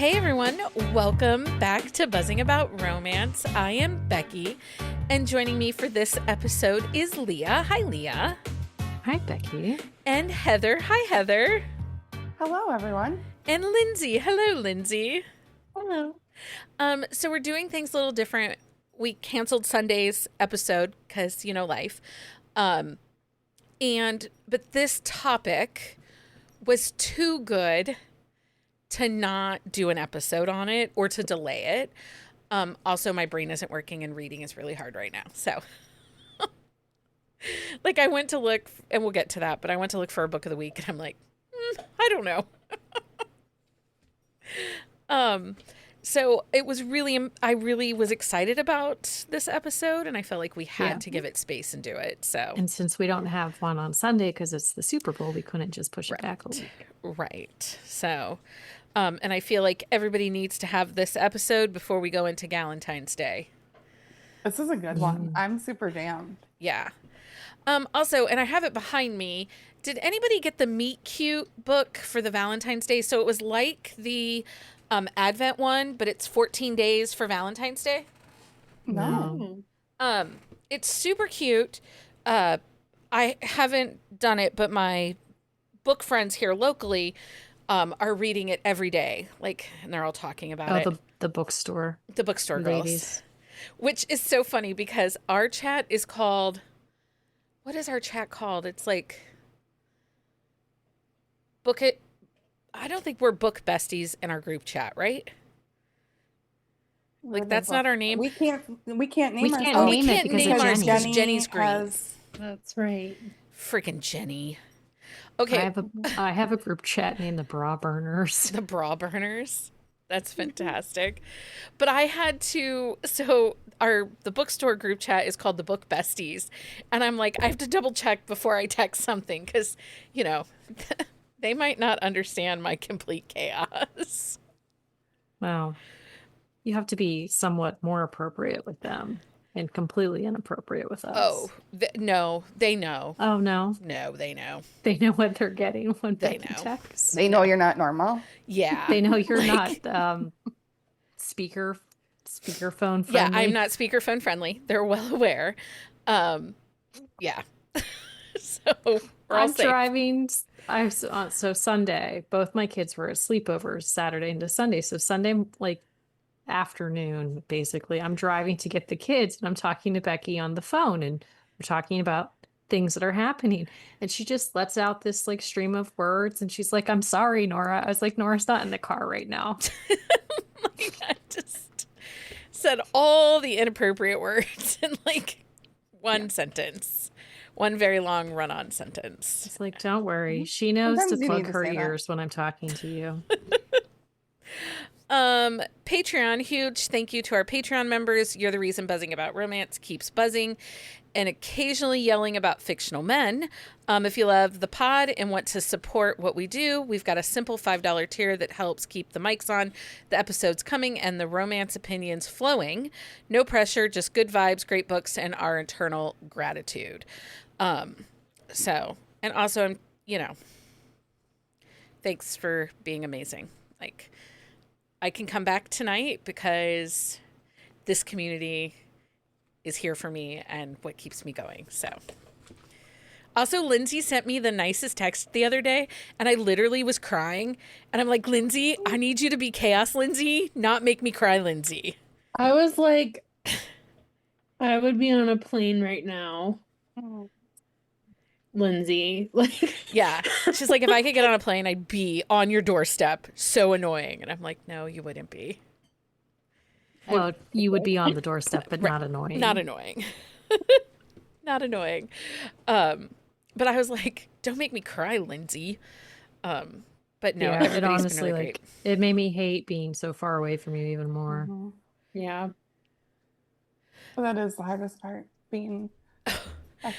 Hey everyone, welcome back to Buzzing About Romance. I am Becky, and joining me for this episode is Leah. Hi, Leah. Hi, Becky. And Heather. Hi, Heather. Hello, everyone. And Lindsay. Hello, Lindsay. Hello. So we're doing things a little different. We canceled Sunday's episode because, life. But this topic was too good to not do an episode on it or to delay it. Also, my brain isn't working and reading is really hard right now. So, I went to look, and we'll get to that, but I went to look for a book of the week, and I'm like, I don't know. So it was I really was excited about this episode, and I felt like we had to give it space and do it. So, and since we don't have one on Sunday because it's the Super Bowl, we couldn't just push it back a week. Right. So, and I feel like everybody needs to have this episode before we go into Galentines Day. This is a good one. I'm super jammed. Yeah. Also, and I have it behind me. Did anybody get the Meet Cute book for the Valentine's Day? So it was like the Advent one, but it's 14 days for Valentine's Day. No. It's super cute. I haven't done it, but my book friends here locally are reading it every day. And they're all talking about it. The bookstore. The bookstore ladies. girls. Which is so funny because our chat is called... What is our chat called? It's Book It... I don't think we're book besties in our group chat, right? That's not our name. We can't name we can't it because Jenny's green. That's right. Freaking Jenny. Okay. I have a group chat named the Bra Burners. The Bra Burners. That's fantastic. But I had to, the bookstore group chat is called the Book Besties. And I'm like, I have to double check before I text something because, they might not understand my complete chaos. Well, you have to be somewhat more appropriate with them and completely inappropriate with us. Oh, no, they know. Oh, no? No, they know. They know what they're getting when They Becky know. texts. They know you're not normal. Yeah. They know you're not speakerphone friendly. Yeah, I'm not speakerphone friendly. They're well aware. Yeah. So we're all safe. Driving. So Sunday, both my kids were at sleepovers Saturday into Sunday. So Sunday, afternoon, basically, I'm driving to get the kids, and I'm talking to Becky on the phone, and we're talking about things that are happening, and she just lets out this stream of words, and she's like, "I'm sorry, Nora." I was like, "Nora's not in the car right now." I just said all the inappropriate words in one sentence. One very long run-on sentence. It's like, don't worry. She knows Sometimes to you need plug to her say that. ears when I'm talking to you. Patreon, huge thank you to our Patreon members. You're the reason Buzzing About Romance keeps buzzing and occasionally yelling about fictional men. If you love the pod and want to support what we do, we've got a simple $5 tier that helps keep the mics on, the episodes coming, and the romance opinions flowing. No pressure, just good vibes, great books, and our eternal gratitude. And also, thanks for being amazing. I can come back tonight because this community is here for me and what keeps me going. So, also, Lindsay sent me the nicest text the other day, and I literally was crying. And I'm like, Lindsay, I need you to be chaos, Lindsay, not make me cry, Lindsay. I was like, I would be on a plane right now, Lindsay. Yeah. She's like, if I could get on a plane, I'd be on your doorstep. So annoying. And I'm like, no, you wouldn't be. Well, you would be on the doorstep, but not annoying. Not annoying. Not annoying. But I was like, don't make me cry, Lindsay. But no, yeah, it honestly, been really great. It made me hate being so far away from you even more. Mm-hmm. Yeah. Well, that is the hardest part, being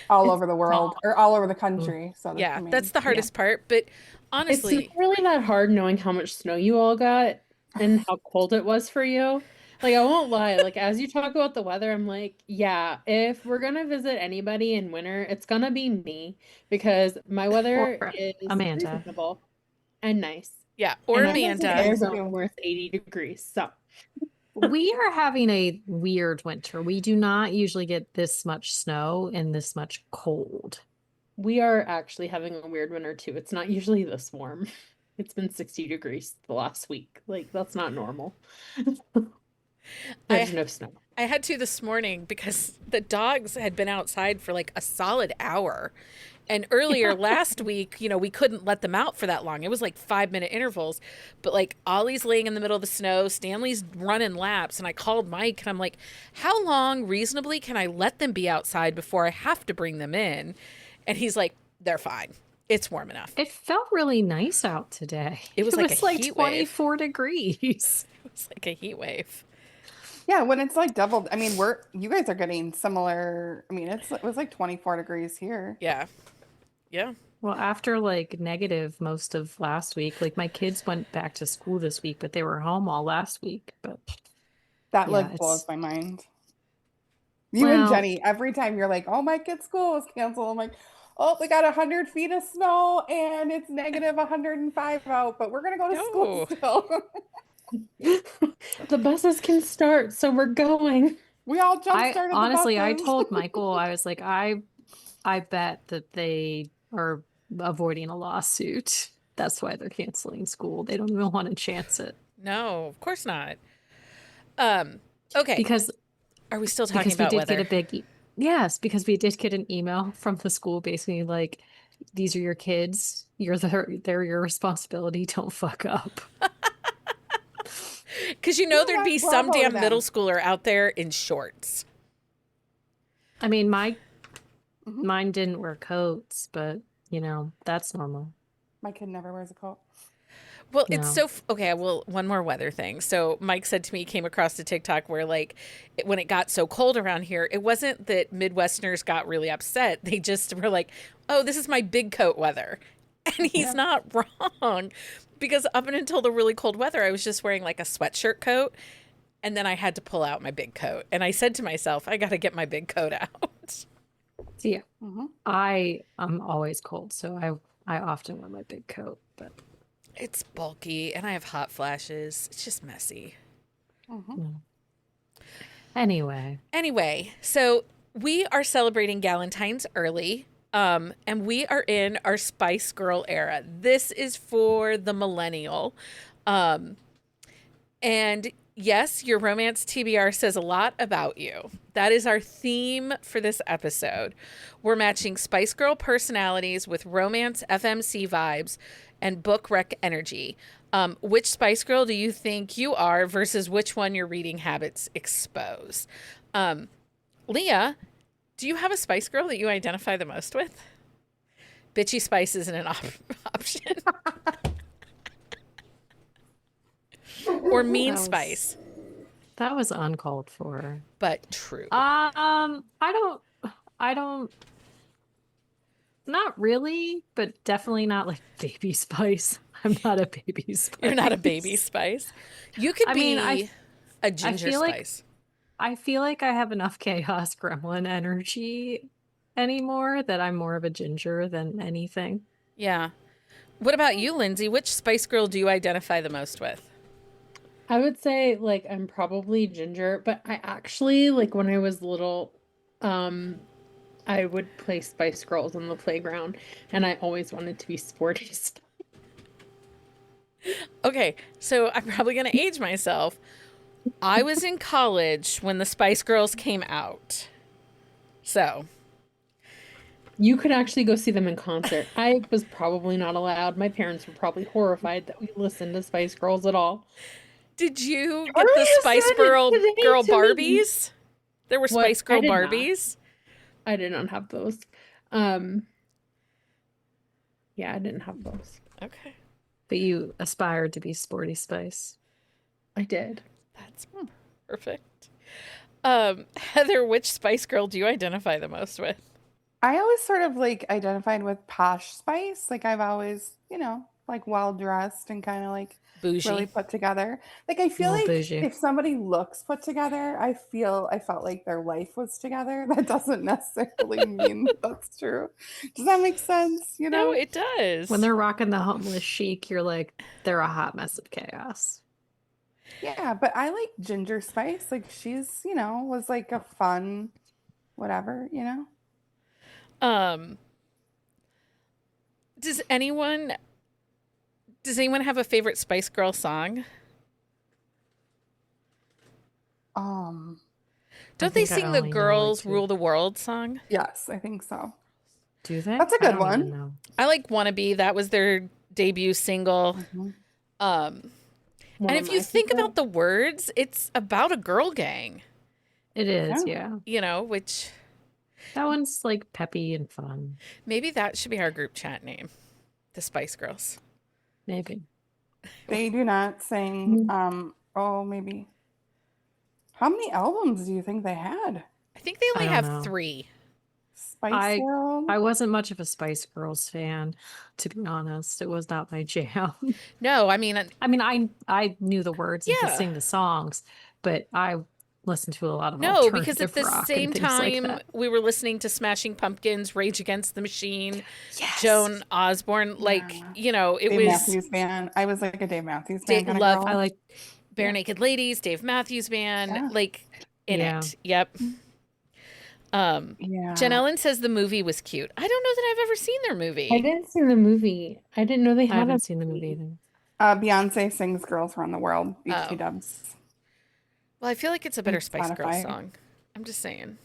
all over the world or all over the country. So yeah, that's the hardest part. But honestly, it's not really that hard knowing how much snow you all got and how cold it was for you. I won't lie. As you talk about the weather, I'm like, yeah, if we're going to visit anybody in winter, it's going to be me because my weather is Amanda. reasonable and nice. Yeah, or And Amanda's Amanda. okay. Arizona where it's 80 degrees. So We are having a weird winter. We do not usually get this much snow and this much cold. we are actually having a weird winter too. It's not usually this warm. It's been 60 degrees the last week. Like, that's not normal. There's I no snow. I had to this morning because the dogs had been outside for like a solid hour. And earlier last week, we couldn't let them out for that long. It was like 5-minute intervals. But like Ollie's laying in the middle of the snow, Stanley's running laps. And I called Mike and I'm like, how long reasonably can I let them be outside before I have to bring them in? And he's like, they're fine. It's warm enough. It felt really nice out today. It was like a like heat wave. 24 degrees. It was like a heat wave. Yeah, when it's like doubled. I mean, you guys are getting similar. I mean, it was like 24 degrees here. Yeah. Yeah. Well, after like negative most of last week, like my kids went back to school this week, but they were home all last week. But That yeah, like blows it's my mind. You and well, Jenny, every time you're like, "Oh, my kid's school was canceled." I'm like, "Oh, we got 100 feet of snow and it's negative 105 out, but we're gonna go to school No. still." The buses can start, so we're going. We all jump I started honestly, the I buses. told Michael, I was like, I bet that they are avoiding a lawsuit. That's why they're canceling school. They don't even want to chance it No, of course not. Okay. because Are we still talking because we about did weather? get a big yes, because we did get an email from the school basically like these are your kids. They're your responsibility. Don't fuck up. Because You know there'd what? be Bravo some to damn them. middle schooler out there in shorts. I mean, Mhm. mine didn't wear coats, but that's normal. My kid never wears a coat. Well, You it's know. okay. Well, one more weather thing. So Mike said to me, he came across a TikTok where like when it got so cold around here, it wasn't that Midwesterners got really upset. They just were like, oh, this is my big coat weather. And he's Yeah. not wrong, because up until the really cold weather, I was just wearing like a sweatshirt coat. And then I had to pull out my big coat. And I said to myself, I got to get my big coat out. So yeah, Mhm. I'm always cold, so I often wear my big coat, but It's bulky and I have hot flashes. It's just messy. Mhm. anyway, So we are celebrating Galentines early. And we are in our Spice Girl era. This is for the millennial. And yes, your romance TBR says a lot about you. That is our theme for this episode. We're matching Spice Girl personalities with romance FMC vibes and book rec energy. Which Spice Girl do you think you are versus which one your reading habits expose? Leah, do you have a Spice Girl that you identify the most with? Bitchy Spice isn't an option. Or Mean That was- Spice, that was uncalled for. but true. I don't, not really, but definitely not like Baby Spice. I'm not a Baby Spice. You're not a Baby Spice. You could I be mean, a Ginger feel like- Spice. I feel like I have enough chaos gremlin energy anymore that I'm more of a ginger than anything. Yeah. What about you, Lindsay? Which Spice Girl do you identify the most with? I would say like I'm probably ginger, but I actually like when I was little, I would play Spice Girls on the playground, and I always wanted to be Sporty Spice. Okay, so I'm probably going to age myself. I was in college when the Spice Girls came out. So, You could actually go see them in concert. I was probably not allowed. My parents were probably horrified that we listened to Spice Girls at all. did you get Maria the Spice said it Girl today girl to me. Barbies? There were What? Spice I Girl did not. Barbies. I did not have those. Yeah, I didn't have those. Okay, But you aspired to be Sporty Spice. I did. that's perfect. Heather, which Spice Girl do you identify the most with? I always sort of like identified with Posh Spice. Like I've always, like well dressed and kind of like Bougie. really put together. Like I feel Little like bougie. if somebody looks put together, I felt like their life was together. That doesn't necessarily mean that's true. Does that make sense? You No, know? it does. When they're rocking the homeless chic, you're like, they're a hot mess of chaos. Yeah, but I like Ginger Spice. Like she's, was like a fun whatever, um, does anyone have a favorite Spice Girl song? Um, Don't they think I sing the only know, like, "Girls two. Rule the World" song? yes, I think so. Do they? That's a I good don't one. even know. I like "Wannabe." That was their debut single. Mhm. Um, One and of if you my think favorite. about the words, it's about a girl gang, It is, Yeah. yeah. which That one's like peppy and fun. maybe that should be our group chat name, the Spice Girls. Maybe. They do not sing maybe. How many albums do you think they had? I think they only I don't have know. 3. Spice World? I wasn't much of a Spice Girls fan, to be honest. It was not my jam. No, I mean, I mean, I knew the words and could yeah. sing the songs, but I listened to a lot of No, because at alternative the rock same and things like time that. we were listening to Smashing Pumpkins, Rage Against the Machine, Yes. Joan Osborne, like, Yeah. it Dave was Matthews Band. I was like a Dave Matthews Band kind of love- girl. I like Bare Yeah. Naked Ladies, Dave Matthews Band, Yeah. like in Yeah. it. Yep. Yeah. Jen Ellen says the movie was cute. I don't know that I've ever seen their movie. I didn't see the movie. I didn't know they I had haven't a seen the movie either. Beyonce sings Girls Run the World, BT Oh. dubs. Well, I feel like it's a better On Spice Girls Spotify. song. I'm just saying.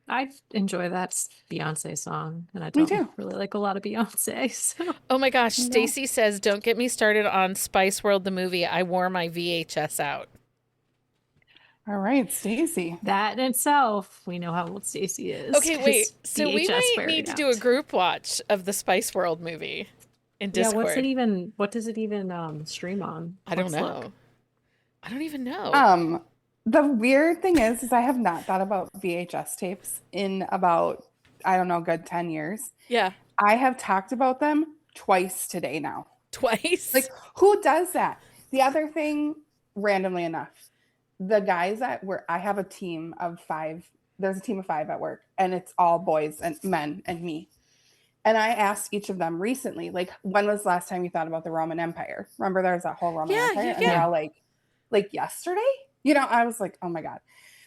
I enjoy that Beyonce song, and I Me don't too. really like a lot of Beyonce. So Oh my gosh, No. Stacy says, "Don't get me started on Spice World the movie. I wore my VHS out." All right, Stacy. that in itself, we know how old Stacey is. Okay, 'cause wait. So we VHS might wearing need to do a out. group watch of the Spice World movie in Yeah, Discord. what does it even stream on? I don't Let's look. know. I don't even know. The weird thing is I have not thought about VHS tapes in about, I don't know, good 10 years. Yeah, I have talked about them twice today now. twice. Like, who does that? The other thing, randomly enough, the guys at where I have a team of 5, there's a team of 5 at work, and it's all boys and men and me. And I asked each of them recently, like, when was the last time you thought about the Roman Empire? Remember there's that whole Roman Yeah, Empire? yeah, And they're yeah. all like yesterday? I was like, oh my God.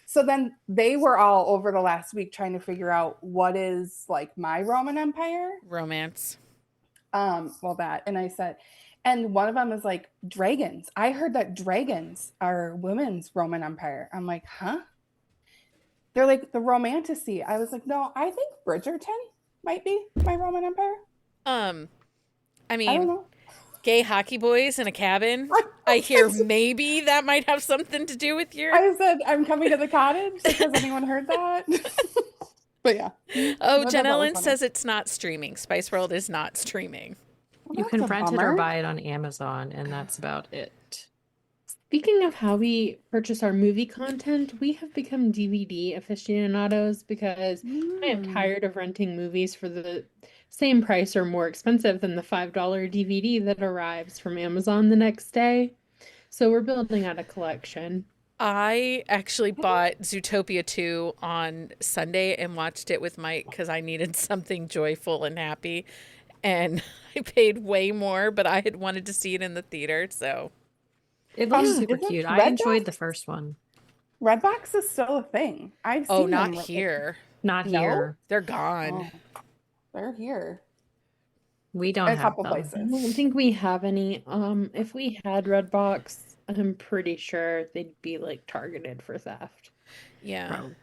So then they were all over the last week trying to figure out what is like my Roman Empire. Romance. Well, that, and I said, and one of them is like dragons. I heard that dragons are women's Roman Empire. I'm like, huh? They're like the romanticy. I was like, no, I think Bridgerton might be my Roman Empire. I I don't mean, know. gay hockey boys in a cabin. I hear maybe that might have something to do with your. I said, I'm coming to the cottage. Has anyone heard that? But yeah. Oh, That Jen was Ellen funny. says it's not streaming. Spice World is not streaming. Well, You that's can a rent it bummer. or buy it on Amazon, and that's about it. Speaking of how we purchase our movie content, we have become DVD aficionados because I am Mm. tired of renting movies for the same price or more expensive than the $5 DVD that arrives from Amazon the next day. So we're building out a collection. I actually bought Zootopia 2 on Sunday and watched it with Mike because I needed something joyful and happy. And I paid way more, but I had wanted to see it in the theater. So, It looks Um, super isn't cute. I Redbox- enjoyed the first one. Redbox is still a thing. I've oh, seen not them. here. Not No? here. They're gone. Oh, they're here. We don't A have couple them. I places. don't think we have any. If we had Redbox, I'm pretty sure they'd be like targeted for theft. Yeah. Probably.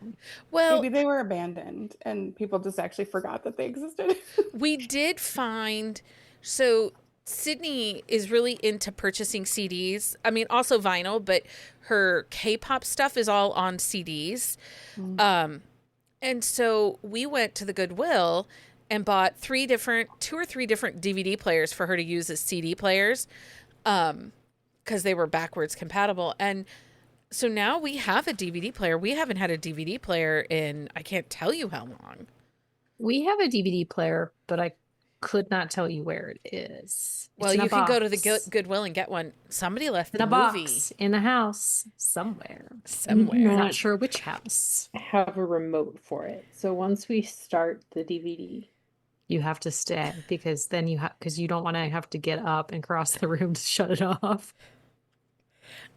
Well, Maybe they were abandoned and people just actually forgot that they existed. we did find. So, Sydney is really into purchasing CDs. I mean, also vinyl, but her K-pop stuff is all on CDs. And so we went to the Goodwill and bought 2 or 3 different DVD players for her to use as CD players, because they were backwards compatible. And so now we have a DVD player. We haven't had a DVD player in I can't tell you how long. We have a DVD player, but could not tell you where it is. Well, It's in a you can go to the box. Goodwill and get one. Somebody left In the a movie box in a house somewhere. somewhere. Not sure which house. Have a remote for it. So once we start the DVD, You have to stay because then because you don't want to have to get up and cross the room to shut it off.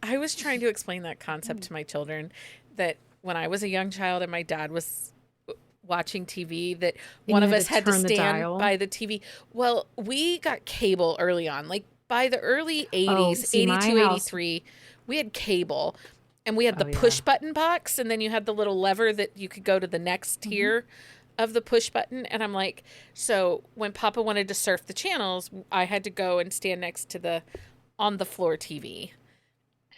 I was trying to explain that concept to my children that when I was a young child and my dad was watching TV, that And one you of had us to had to turn the stand dial. by the TV. Well, we got cable early on. Like by the early 80s, Oh, see, my 82, house- 83, we had cable. And we had the Oh, yeah. push button box, and then you had the little lever that you could go to the next tier of the push button. And I'm like, so when Papa wanted to surf the channels, I had to go and stand next to the on the floor TV.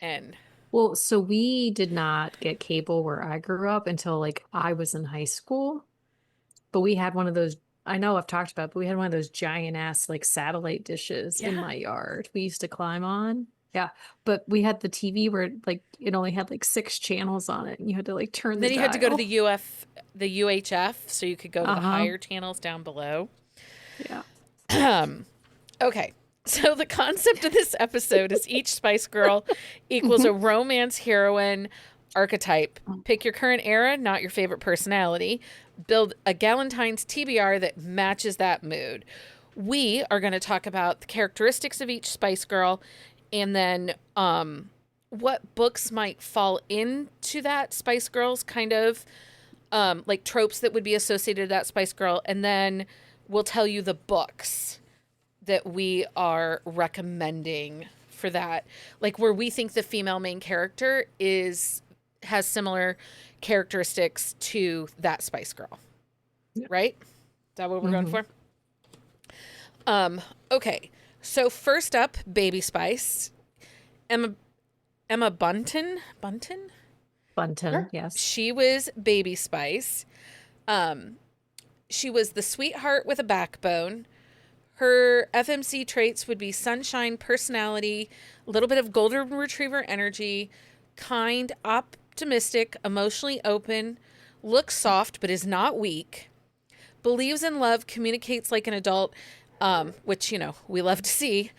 And Well, so we did not get cable where I grew up until like I was in high school. But we had one of those, I know I've talked about, but we had one of those giant ass like satellite dishes in Yeah. my yard. We used to climb on. Yeah. But we had the TV where like it only had like 6 channels on it and you had to like turn then the you had to go to dial. the UHF, so you could go to the Uh-huh. higher channels down below. Yeah. Okay. So the concept of this episode is each Spice Girl equals a romance heroine archetype. Pick your current era, not your favorite personality. Build a Galentines TBR that matches that mood. We are going to talk about the characteristics of each Spice Girl and then what books might fall into that Spice Girls kind of like tropes that would be associated with that Spice Girl. And then we'll tell you the books that we are recommending for that, like where we think the female main character has similar characteristics to that Spice Girl. Yeah. Right? Is that what we're going for? Okay. So first up, Baby Spice. Emma Bunton? Bunton, Sure. yes. She was Baby Spice. She was the sweetheart with a backbone. Her FMC traits would be sunshine, personality, a little bit of golden retriever energy, kind, optimistic, emotionally open, looks soft but is not weak, believes in love, communicates like an adult, which, you know, we love to see.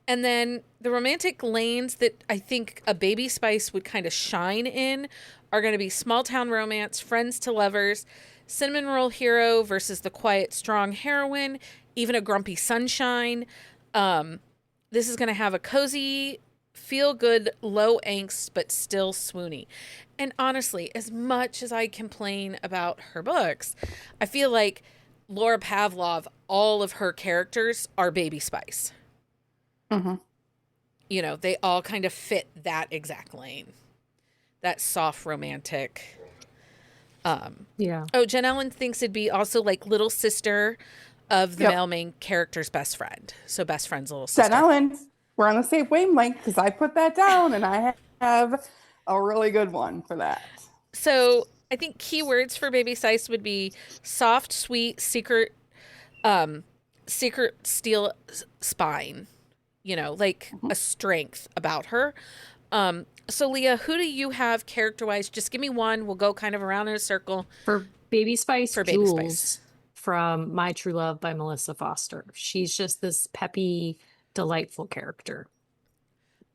And then the romantic lanes that I think a Baby Spice would kind of shine in are going to be small town romance, friends to lovers, cinnamon roll hero versus the quiet, strong heroine, even a grumpy sunshine. This is going to have a cozy, feel good, low angst, but still swoony. And honestly, as much as I complain about her books, I feel like Laura Pavlov, all of her characters are Baby Spice. Mm-hmm. You know, they all kind of fit that exact lane. That soft romantic. Yeah. Oh, Jen Ellen thinks it'd be also like little sister of the Yep. male main character's best friend. So best friend's little sister. Jen Ellen, we're on the same wavelength because I put that down and I have a really good one for that. So I think keywords for Baby Spice would be soft, sweet, secret steel spine. You know, like a strength about her. So Leah, who do you have character-wise? Just give me one. We'll go kind of around in a circle. For Baby Spice, For Baby Spice. Jules from My True Love by Melissa Foster. She's just this peppy, delightful character.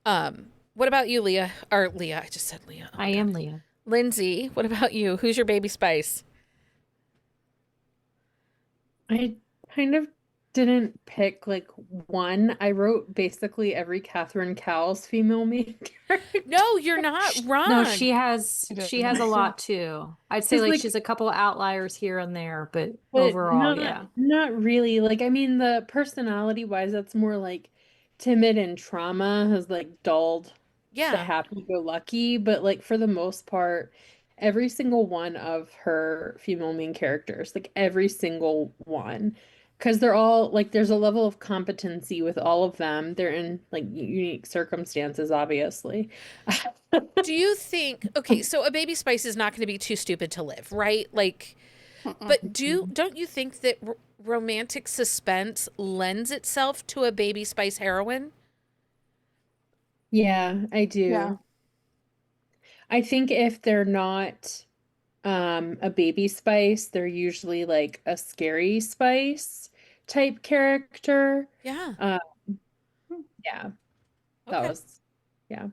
What about you, Leah? Or Leah, I just said Leah. Oh, I am Leah. Lindsay, what about you? Who's your Baby Spice? I kind of didn't pick like one. I wrote basically every Catherine Cowles female main character. No, you're not wrong. No, she has didn't. a lot too. I'd say Just, like like- she's a couple of outliers here and there, but But overall, not, yeah. not really. Like, I mean, the personality wise, that's more like timid and trauma has like dulled to Yeah. happy-go-lucky. But like for the most part, every single one of her female main characters, like every single one, because they're all like there's a level of competency with all of them. They're in like unique circumstances, obviously. Do you think, okay, so a Baby Spice is not going to be too stupid to live, right? Like, but don't you think that romantic suspense lends itself to a Baby Spice heroine? Yeah, I do. Yeah. I think if they're not a Baby Spice, they're usually like a scary spice type character. Yeah. Yeah, that Okay. was, yeah.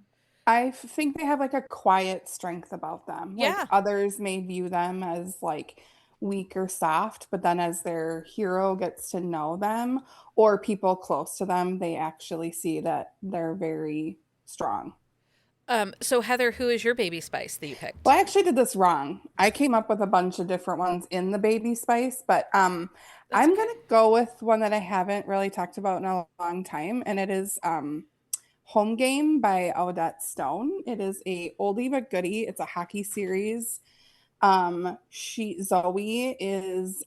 I think they have like a quiet strength about them. Like Yeah. others may view them as like weak or soft, but then as their hero gets to know them or people close to them, they actually see that they're very strong. So Heather, who is your baby spice that you Well, picked? I actually did this wrong. I came up with a bunch of different ones in the baby spice, but That's I'm okay. gonna go with one that I haven't really talked about in a long time, and it is Home Game by Odette Stone. It is a oldie but goodie. It's a hockey series. Zoe is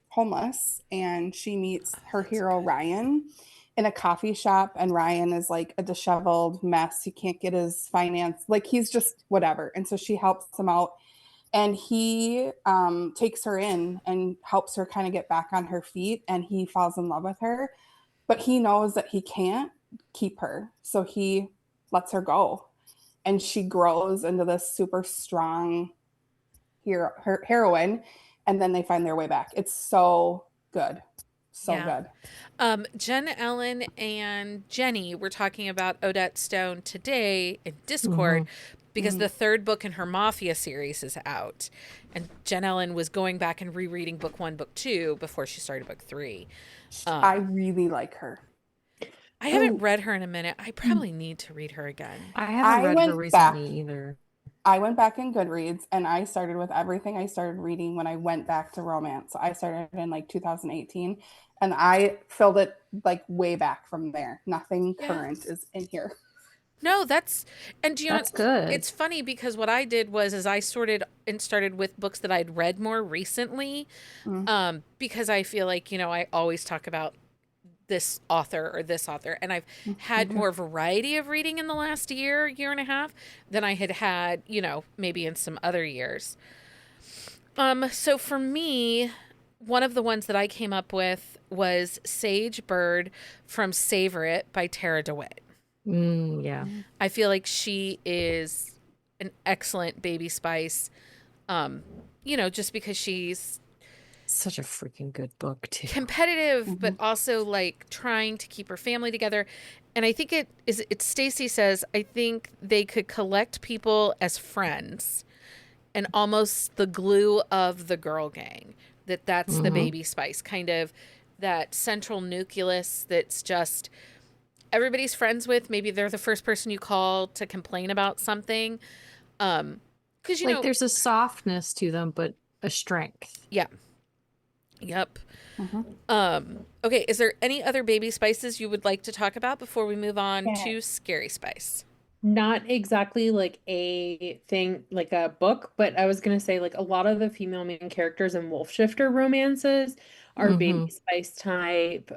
homeless and she meets Oh, her that's hero good. Ryan in a coffee shop, and Ryan is like a disheveled mess. He can't get his finance, like he's just whatever. And so she helps him out, and he takes her in and helps her kind of get back on her feet, and he falls in love with her, but he knows that he can't keep her, so he lets her go, and she grows into this super strong heroine, and then they find their way back. It's so good, so Yeah. good. Jen Ellen and Jenny were talking about Odette Stone today in Hmm. Discord because Mhm. the third book in her Mafia series is out. And Jen Ellen was going back and rereading book one, book two before she started book three. I Um, really like her. I haven't Oh, read her in a minute. I probably need to read her again. I haven't I read her went back. recently either. I went back in Goodreads and I started with everything I started reading when I went back to romance. So I started in like 2018 and I filled it like way back from there. Nothing Yeah. current is in here. No, that's and do you know That's good. it's funny because what I did was is I sorted and started with books that I'd read more recently. Mm. Because I feel like, I always talk about this author or this author, and I've Me had too. more variety of reading in the last year and a half than I had, maybe in some other years. So for me, one of the ones that I came up with was Sage Bird from Savor It by Tara DeWitt. Yeah. I feel like she is an excellent baby spice. Just because she's Such a freaking good book too. competitive, but Mhm. also like trying to keep her family together. And I think it's Stacy says, I think they could collect people as friends and almost the glue of the girl gang. That's the Hmm. baby spice, kind of that central nucleus that's just everybody's friends with. Maybe they're the first person you call to complain about something. Because Like there's a softness to them, but a strength. yeah, yep. Mhm. Okay, is there any other baby spices you would like to talk about before we move on Yeah. to scary spice? Not exactly like a thing, like a book, but I was gonna say like a lot of the female main characters in Wolf Shifter romances are baby Hmm. spice type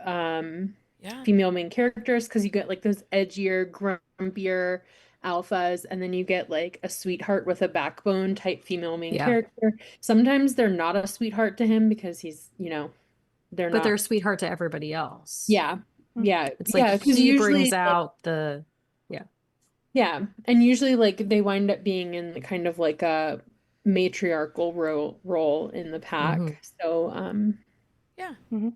Yeah. female main characters because you get like those edgier, grumpier alphas, and then you get like a sweetheart with a backbone type female main Yeah. character. Sometimes they're not a sweetheart to him because he's, they're But they're not. a sweetheart to everybody else. Yeah. Yeah. It's like Yeah. Because he brings usually like out the, yeah. yeah, and usually like they wind up being in kind of like a matriarchal role in the Hmm. pack. So Yeah. Mhm.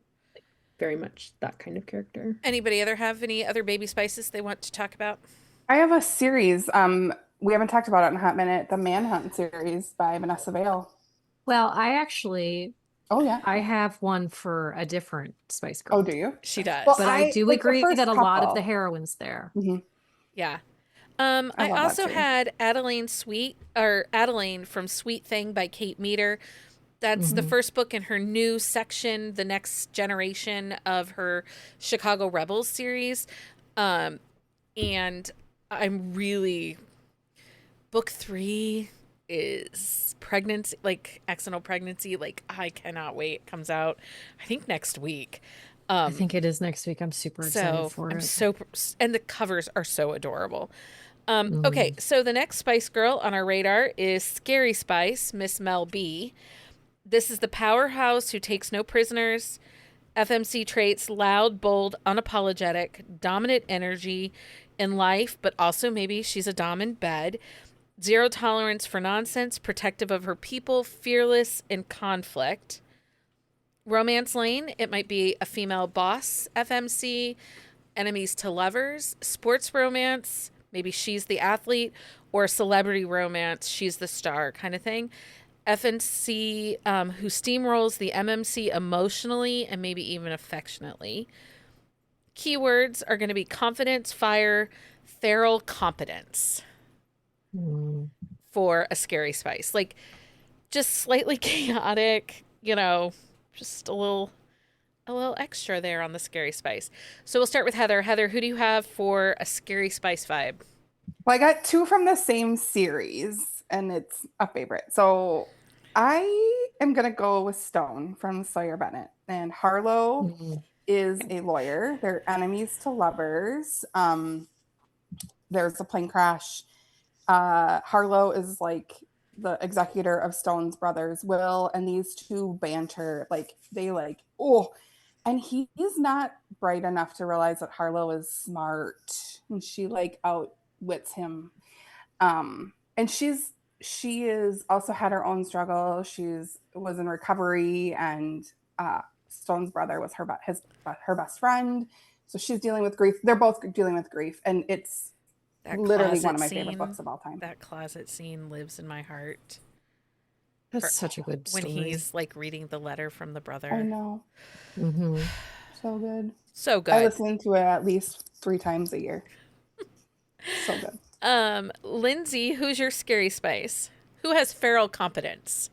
very much that kind of character. Anybody other have any other baby spices they want to talk about? I have a series. We haven't talked about it in a hot minute. The Manhunt series by Vanessa Vale. Well, Oh yeah. I have one for a different Spice Oh, Girl. do you? She does. Well, But I I do like the agree first that a lot of the couple. heroines there. Mhm. Yeah. I I love that also too. had Adeline from Sweet Thing by Kate Meter. That's the Hmm. first book in her new section, the next generation of her Chicago Rebels series. Um, and I'm really book three is pregnancy, like accidental pregnancy. Like I cannot wait. It comes out, I think next week. I think it is next week. I'm super excited So for I'm it. and the covers are so adorable. Okay, Mm. so the next Spice Girl on our radar is Scary Spice, Miss Mel B. This is the powerhouse who takes no prisoners. FMC traits: loud, bold, unapologetic, dominant energy in life, but also maybe she's a dom in bed. Zero tolerance for nonsense, protective of her people, fearless in conflict. Romance Lane, it might be a female boss FMC, enemies to lovers, sports romance, maybe she's the athlete, or celebrity romance, she's the star kind of thing. FNC, who steamrolls the MMC emotionally and maybe even affectionately. Keywords are going to be confidence, fire, feral competence Mm. for a scary spice. Like just slightly chaotic, just a little extra there on the scary spice. So we'll start with Heather. Heather, who do you have for a scary spice vibe? Well, I got two from the same series, and it's a favorite. So I am gonna go with Stone from Sawyer Bennett, and Harlow Mm. is a lawyer. They're enemies to lovers. There's a plane crash. Harlow is like the executor of Stone's brothers, Will, and these two banter like they like oh, and he's not bright enough to realize that Harlow is smart, and she like outwits him. And she is also had her own struggle. She's was in recovery, and Stone's brother was her best friend. So she's dealing with grief. They're both dealing with grief, and it's That literally one closet of my scene, favorite books of all time. that closet scene lives in my heart. That's such a good When story. he's like reading the letter from the I brother. know, Mm-hmm. so good. So I good. listen to it at least 3 times a year. So good. Lindsay, who's your scary spice? Who has feral competence?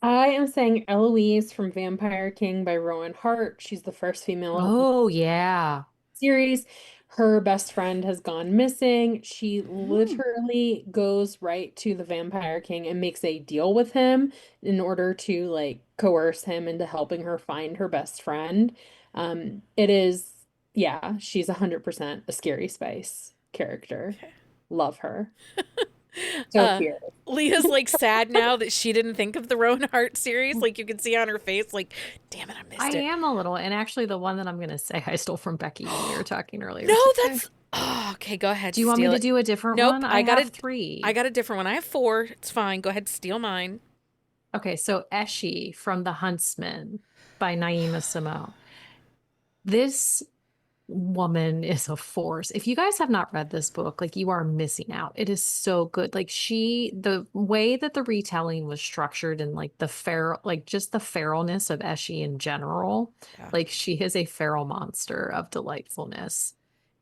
I am saying Eloise from Vampire King by Rowan Hart. She's the first female Oh, yeah. series. Her best friend has gone missing. She literally goes right to the Vampire King and makes a deal with him in order to like coerce him into helping her find her best friend. It is, yeah, she's 100% a scary spice character. Love her. So cute. Leah's like sad now that she didn't think of the Rowan Hart series. Like you can see on her face, like, damn it, I missed I it. am a little, and actually the one that I'm going to say I stole from Becky when we were talking earlier No, today. that's okay. Go ahead. Do you want me steal to it. do a different Nope, one? I got have it. 3. I got a different one. I have 4. It's fine. Go ahead, steal mine. Okay, so Eshe from The Huntsman by Naima Simone. This woman is a force. If you guys have not read this book, like you are missing out. It is so good. Like the way that the retelling was structured and like the feral, like just the feralness of Eshe in general, Yeah. like she is a feral monster of delightfulness.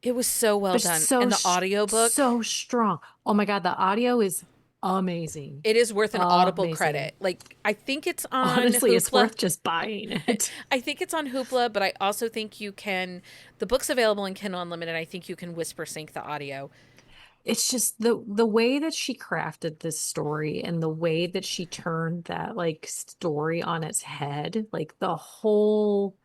It was so well But done. so And the audiobook, so strong. Oh my God, the audio is amazing. it is worth an Audible Amazing. credit. Like I think it's on Honestly, it's Hoopla. worth just buying it. I think it's on Hoopla, but I also think you can. The book's available in Kindle Unlimited. I think you can whisper sync the audio. It's just the way that she crafted this story and the way that she turned that like story on its head, like the whole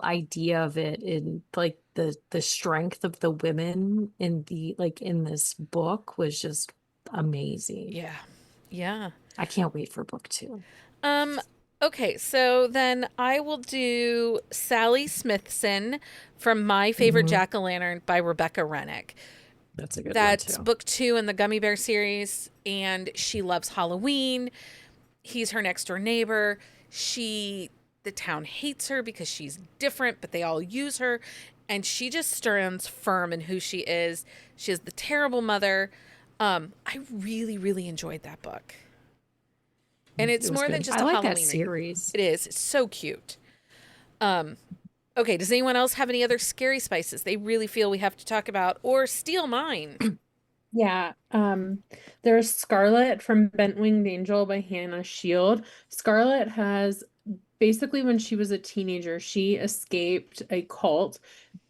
idea of it and like the strength of the women in the like in this book was just amazing. Yeah, yeah. I can't wait for book 2. Okay, so then I will do Sally Smithson from My Favorite Mhm. Jack-O-Lantern by Rebecca Rennick. That's a good That's one too. book 2 in the Gummy Bear series, and she loves Halloween. He's her next door neighbor. The town hates her because she's different, but they all use her, and she just stands firm in who she is. She is the terrible mother. I really, really enjoyed that book. And it's It was more than good. just I a like Halloween that read. series. It is. It's so cute. Okay, does anyone else have any other scary spices they really feel we have to talk about or steal mine? Yeah, there's Scarlet from Bent Winged Angel by Hannah Shield. Scarlet has basically when she was a teenager, she escaped a cult,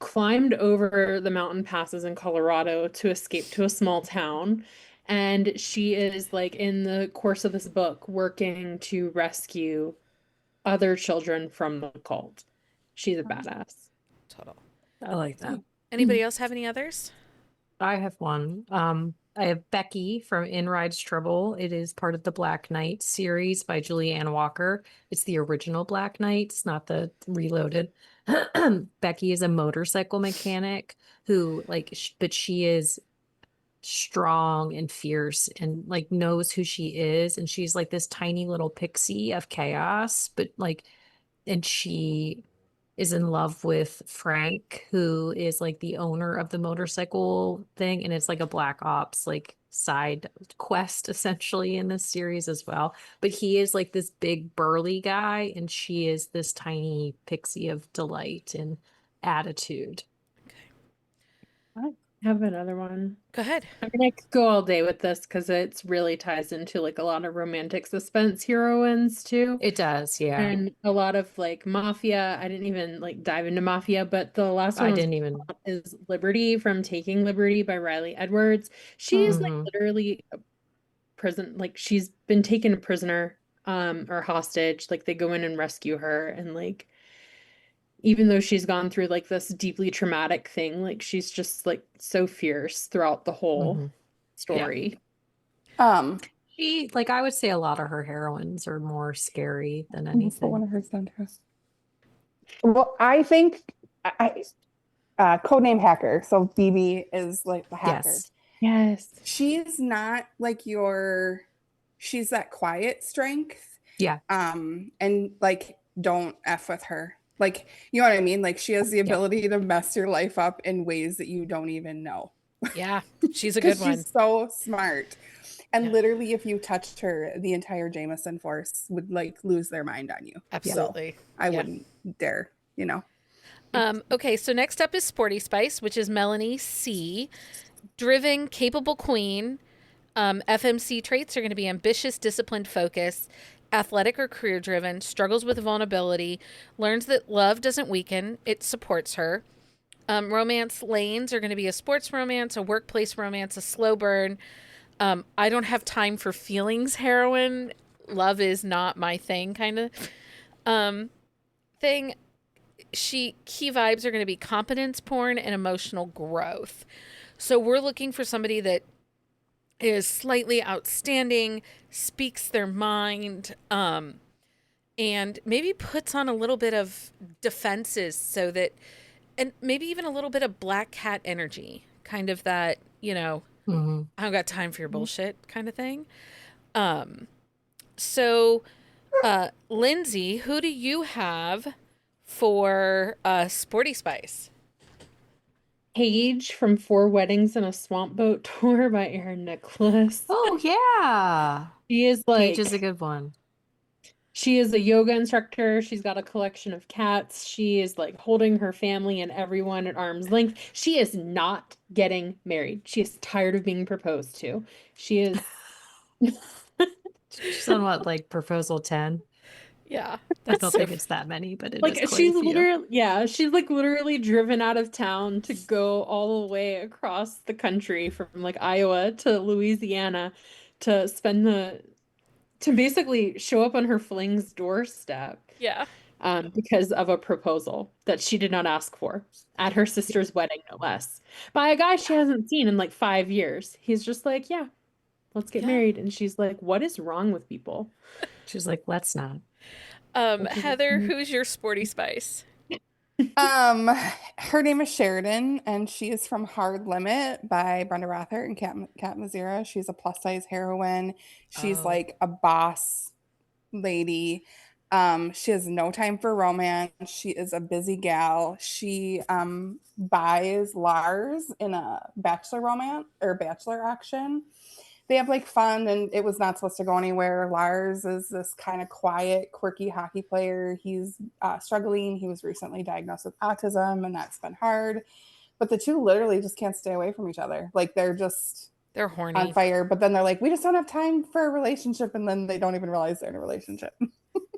climbed over the mountain passes in Colorado to escape to a small town, and she is like in the course of this book working to rescue other children from the cult. She's a badass. Total. I like that. Anybody else have any others? I have one. I have Becky from In Rides Trouble. It is part of the Black Knight series by Julianne Walker. It's the original Black Knights, not the reloaded. Becky is a motorcycle mechanic who but she is strong and fierce and like knows who she is. And she's like this tiny little pixie of chaos, but like and she is in love with Frank, who is like the owner of the motorcycle thing, and it's like a black ops like side quest essentially in this series as well. But he is like this big burly guy, and she is this tiny pixie of delight and attitude. I have another one. Go ahead. I mean, I could go all day with this because it's really ties into like a lot of romantic suspense heroines too. It does, yeah. And a lot of like mafia. I didn't even like dive into mafia, but the last I one didn't even. is Liberty from Taking Liberty by Riley Edwards. She is like Mhm. literally a prison, like she's been taken a prisoner, or hostage. Like they go in and rescue her, and like even though she's gone through like this deeply traumatic thing, like she's just like so fierce throughout the whole Mhm. story. Um, She, like, I would say a lot of her heroines are more scary than I'm gonna put one anything. of hers down too. Well, I think codename hacker. So Phoebe is like the hacker. Yes. Yes. She's not like she's that quiet strength. Yeah. And like don't F with her. Like, you know what I mean? Like she has the ability to mess your life up in ways that you don't even know. Yeah, she's a good one. She's so smart. And Yeah. literally, if you touched her, the entire Jameson force would like lose their mind on you. Absolutely. So I wouldn't dare, you know. Okay, so next up is Sporty Spice, which is Melanie C. Driven, capable queen. FMC traits are going to be ambitious, disciplined, focused, athletic or career driven, struggles with vulnerability, learns that love doesn't weaken, it supports her. Romance lanes are going to be a sports romance, a workplace romance, a slow burn. I don't have time for feelings heroine. Love is not my thing kind of thing. Key vibes are going to be competence porn and emotional growth. So we're looking for somebody that is slightly outstanding, speaks their mind, and maybe puts on a little bit of defenses so that, and maybe even a little bit of black cat energy, kind of that, Hmm. I don't got time for your bullshit kind of thing. So, Lindsay, who do you have for Sporty Spice? Paige from Four Weddings and a Swamp Boat Tour by Aaron Nicholas. Oh, yeah. She is Paige like, is a good one. she is a yoga instructor. She's got a collection of cats. She is like holding her family and everyone at arm's length. She is not getting married. She is tired of being proposed to. She is. She's on what, like proposal 10? Yeah, I that's don't so think it's that many, but it Like is quite a she's few. literally, yeah, she's like literally driven out of town to go all the way across the country from like Iowa to Louisiana to to basically show up on her fling's doorstep, yeah. because of a proposal that she did not ask for at her sister's wedding, no less, by a guy she hasn't seen in like 5 years. He's just like, yeah, let's get Yeah. married. And she's like, what is wrong with people? She's like, let's not. Heather, who's your Sporty Spice? Her name is Sheridan, and she is from Hard Limit by Brenda Rothert and Kat Mazira. She's a plus size heroine. She's Oh. like a boss lady. She has no time for romance. She is a busy gal. She buys Lars in a bachelor romance or bachelor auction. They have like fun, and it was not supposed to go anywhere. Lars is this kind of quiet, quirky hockey player. He's struggling. He was recently diagnosed with autism, and that's been hard. But the two literally just can't stay away from each other. Like they're horny. on fire, but then they're like, we just don't have time for a relationship, and then they don't even realize they're in a relationship.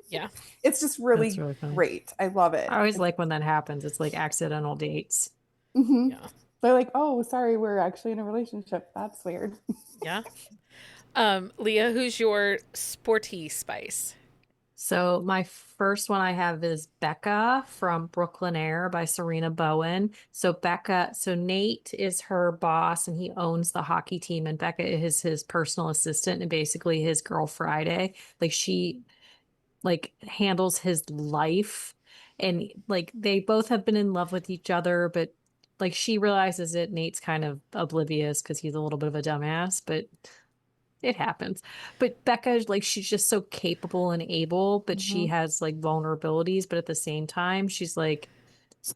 Yeah. It's just really, That's really fun. great. I love it. I always like when that happens. It's like accidental dates. Mhm. Yeah. They're like, oh, sorry, we're actually in a relationship. That's weird. Yeah. Leah, who's your Sporty Spice? So my first one I have is Becca from Brooklyn Air by Serena Bowen. So Nate is her boss and he owns the hockey team, and Becca is his personal assistant and basically his girl Friday. Like she like handles his life, and like they both have been in love with each other, but like she realizes that Nate's kind of oblivious because he's a little bit of a dumbass, but it happens. But Becca, like, she's just so capable and able, but she Mhm. has like vulnerabilities. But at the same time, she's like,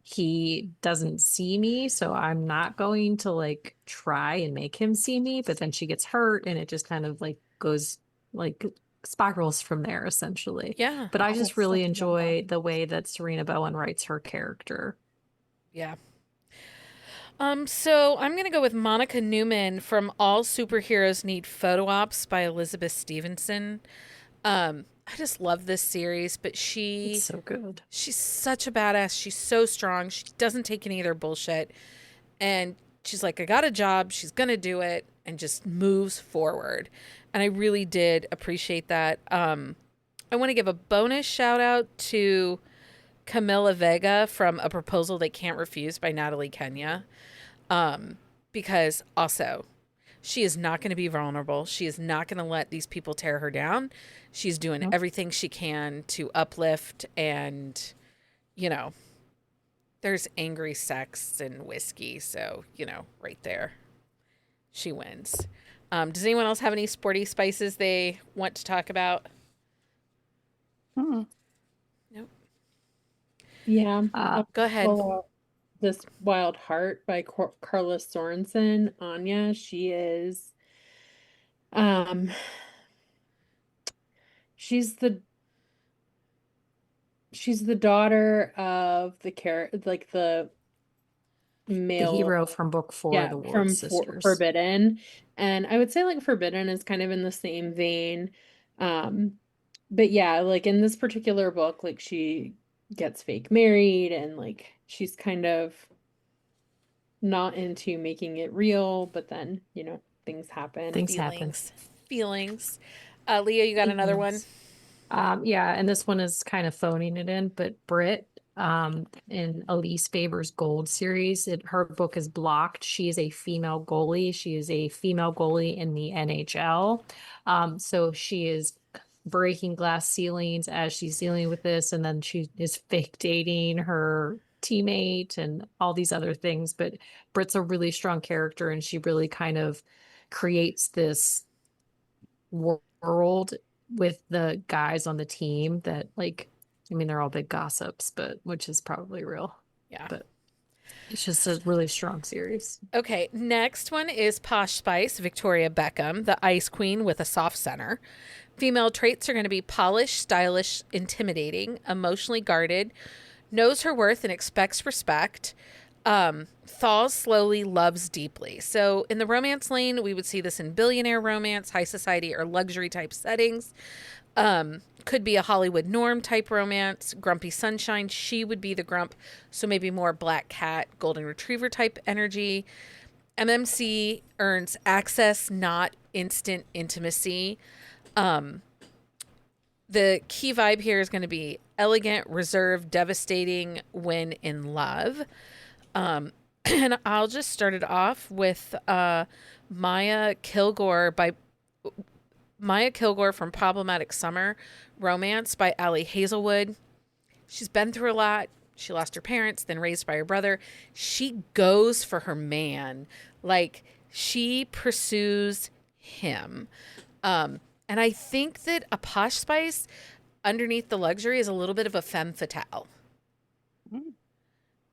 he doesn't see me, so I'm not going to like try and make him see me. But then she gets hurt, and it just kind of like goes like spirals from there, essentially. Yeah. But I Oh, just that's really such a good book. enjoy the way that Serena Bowen writes her character. Yeah. So I'm gonna go with Monica Newman from All Superheroes Need Photo Ops by Elizabeth Stevenson. I just love this series, but It's so good. she's such a badass. She's so strong. She doesn't take any of their bullshit. And she's like, I got a job. She's going to do it and just moves forward. And I really did appreciate that. I want to give a bonus shout out to Camilla Vega from A Proposal They Can't Refuse by Natalie Kenya. Because also, she is not going to be vulnerable. She is not going to let these people tear her down. She's doing Nope. everything she can to uplift and, you know, there's angry sex and whiskey. So, right there, she wins. Does anyone else have any sporty spices they want to talk about? Hmm. Nope. Yeah, Uh, I'll Go ahead. pull out This Wild Heart by Carla Sorensen. Anya, um, she's the she's the daughter of the the male, hero from book 4, yeah, the Ward from sisters. Forbidden. And I would say like Forbidden is kind of in the same vein. Um, but yeah, like in this particular book, like she gets fake married and like she's kind of not into making it real, but then, things happen. Things happen. Feelings. Leah, you got another one? Feelings. Yeah, and this one is kind of phoning it in, but Britt, in Elise Faber's Gold series, her book is Blocked. She is a female goalie. She is a female goalie in the NHL. So she is breaking glass ceilings as she's dealing with this, and then she is fake dating her teammate and all these other things. But Britt's a really strong character, and she really kind of creates this world with the guys on the team that, like, I mean, they're all big gossips, but which is probably real. Yeah. But it's just a really strong series. Okay, next one is Posh Spice, Victoria Beckham, the ice queen with a soft center. Female traits are going to be polished, stylish, intimidating, emotionally guarded, knows her worth and expects respect, thaws slowly, loves deeply. So in the romance lane, we would see this in billionaire romance, high society, or luxury type settings. Could be a Hollywood norm type romance. Grumpy Sunshine, she would be the grump. So maybe more black cat, golden retriever type energy. MMC earns access, not instant intimacy. The key vibe here is going to be elegant, reserved, devastating when in love. And I'll just start it off with Maya Kilgore from Problematic Summer Romance by Allie Hazelwood. She's been through a lot. She lost her parents, then raised by her brother. She goes for her man. Like, she pursues him. And I think that a Posh Spice underneath the luxury is a little bit of a femme fatale. Mm.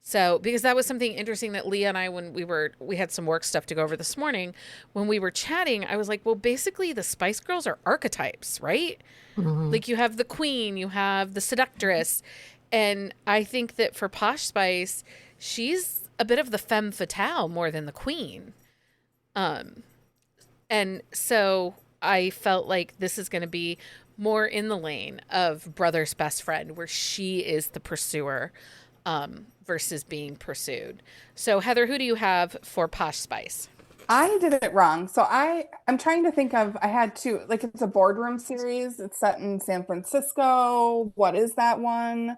So, because that was something interesting that Leah and I, when we had some work stuff to go over this morning, when we were chatting, I was like, well, basically the Spice Girls are archetypes, right? Mhm. Like you have the queen, you have the seductress. And I think that for Posh Spice, she's a bit of the femme fatale more than the queen. And so I felt like this is going to be more in the lane of brother's best friend, where she is the pursuer versus being pursued. So Heather, who do you have for Posh Spice? I did it wrong. So I'm trying to think of, I had two, like it's a boardroom series. It's set in San Francisco. What is that one?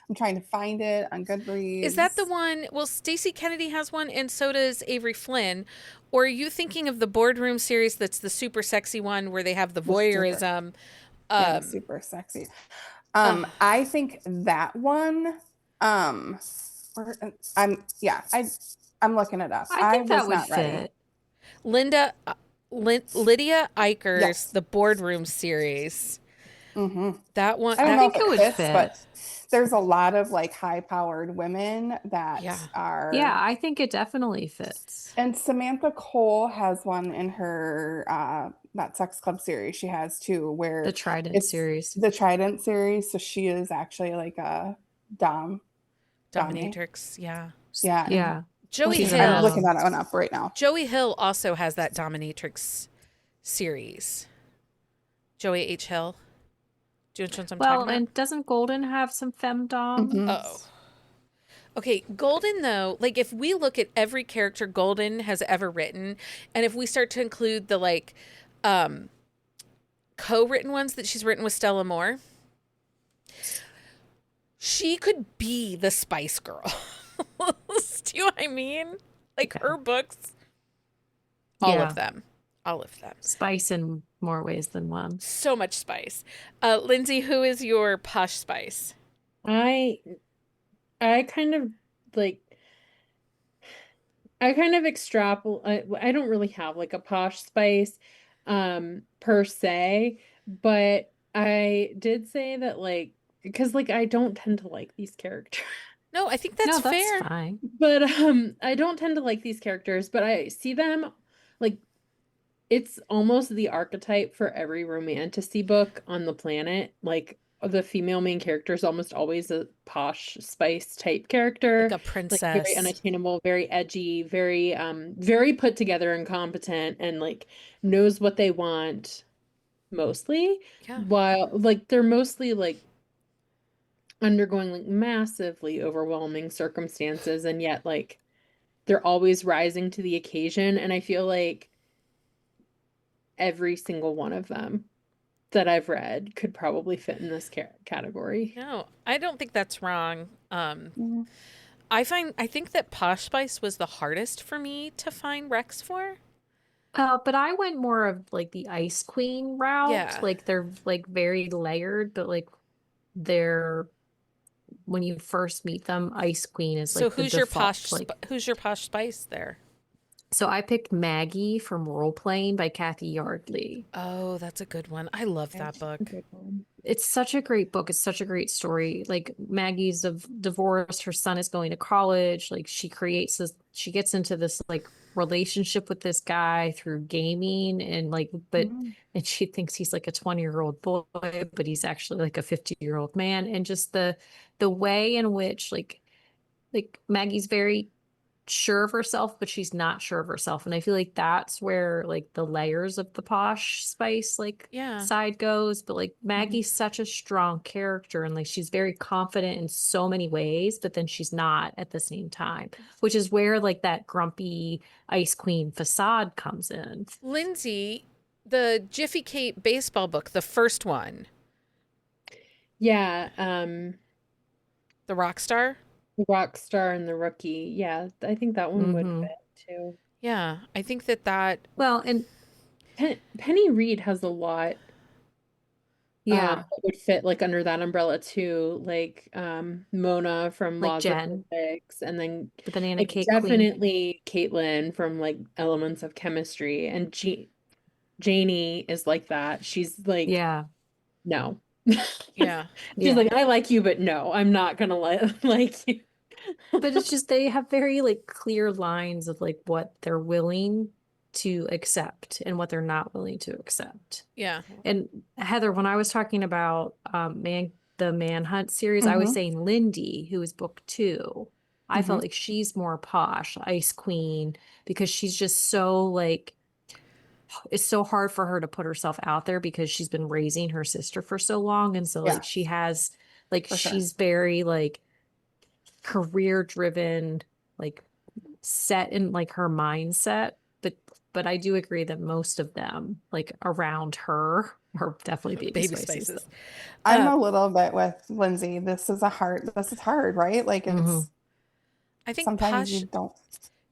I'm trying to find it on Goodreads. Is that the one? Well, Stacey Kennedy has one, and so does Avery Flynn. Or are you thinking of the boardroom series that's the super sexy one where they have the voyeurism? Yeah, super sexy. I think that one. I'm I'm looking it up. I think that was would not ready. fit. Linda, Lydia Eicher's Yes. The Boardroom series. Hmm. That one, I don't that, know think if it it would fits, fit. but there's a lot of like high-powered women that Yeah. are. Yeah, I think it definitely fits. And Samantha Cole has one in her that Sex Club series. She has two where The Trident it's series. the Trident series. So she is actually like a dominate. Dominatrix. Yeah. Yeah, and Yeah. Joey She's a I'm Hill. looking madam. that one up right now. Joey Hill also has that Dominatrix series. Joey H. Hill. Do you know what I'm talking Well, about? and doesn't Golden have some femdoms? Mhm. Oh. Okay, Golden, though, like if we look at every character Golden has ever written, and if we start to include the like co-written ones that she's written with Stella Moore, she could be the Spice Girl. Do you know what I mean? Like Okay. her books, all Yeah. of them. All of them. Spice in more ways than one. So much spice. Lindsay, who is your posh spice? I kind of like I kind of extrapolate. I don't really have like a posh spice per se, but I did say that like because like I don't tend to like these characters. No, I think that's No, that's fair. fine. But I don't tend to like these characters, but I see them like it's almost the archetype for every romantasy book on the planet. Like the female main character is almost always a posh spice type character, Like a like very princess. unattainable, very edgy, very put together and competent and like knows what they want mostly. Yeah. While like they're mostly like undergoing like massively overwhelming circumstances and yet like they're always rising to the occasion and I feel like every single one of them that I've read could probably fit in this category. No, I don't think that's wrong. Mhm. I think that Posh Spice was the hardest for me to find Rex for. But I went more of like the Ice Queen route. Yeah. Like they're like very layered, but like they're when you first meet them, Ice Queen is So like the default. who's your Posh Spice there? So I picked Maggie from Role Playing by Kathy Yardley. Oh, that's a good one. I love that book. Good one. It's such a great book. It's such a great story. Like Maggie's divorced, her son is going to college. Like she gets into this like relationship with this guy through gaming and like, but Mhm. and she thinks he's like a 20-year-old boy, but he's actually like a 50-year-old man. And just the way in which like Maggie's very sure of herself, but she's not sure of herself. And I feel like that's where like the layers of the posh spice like Yeah. side goes. But like Maggie's such a strong character and like she's very confident in so many ways, but then she's not at the same time, which is where like that grumpy Ice Queen facade comes in. Lindsay, the Jiffy Kate baseball book, the first one, Yeah, the rock star. the rock star and the rookie. Yeah, I think that one would Mhm. fit too. Yeah, I think that Well, and Penny Reed has a lot yeah, that would fit like under that umbrella too, like Mona from like Laws Jen, of Physics, and then the banana like cake queen. definitely Caitlin from like Elements of Chemistry, and Janie is like that. She's like, Yeah. no. yeah. She's Yeah. like, I like you, but no, I'm not gonna like you. But it's just they have very like clear lines of like what they're willing to accept and what they're not willing to accept. Yeah. And Heather, when I was talking about the Manhunt series, I was Mhm. saying Lindy, who is book 2. I felt like she's more posh, Ice Queen, because she's just so like it's so hard for her to put herself out there because she's been raising her sister for so long. And so like she Yes, has like for sure. she's very like career driven, like set in like her mindset. But I do agree that most of them like around her are definitely baby, Baby spices. spices. I'm Uh, a little bit with Lindsay. This is hard, right? Like it's Mhm. I think sometimes Posh. you don't.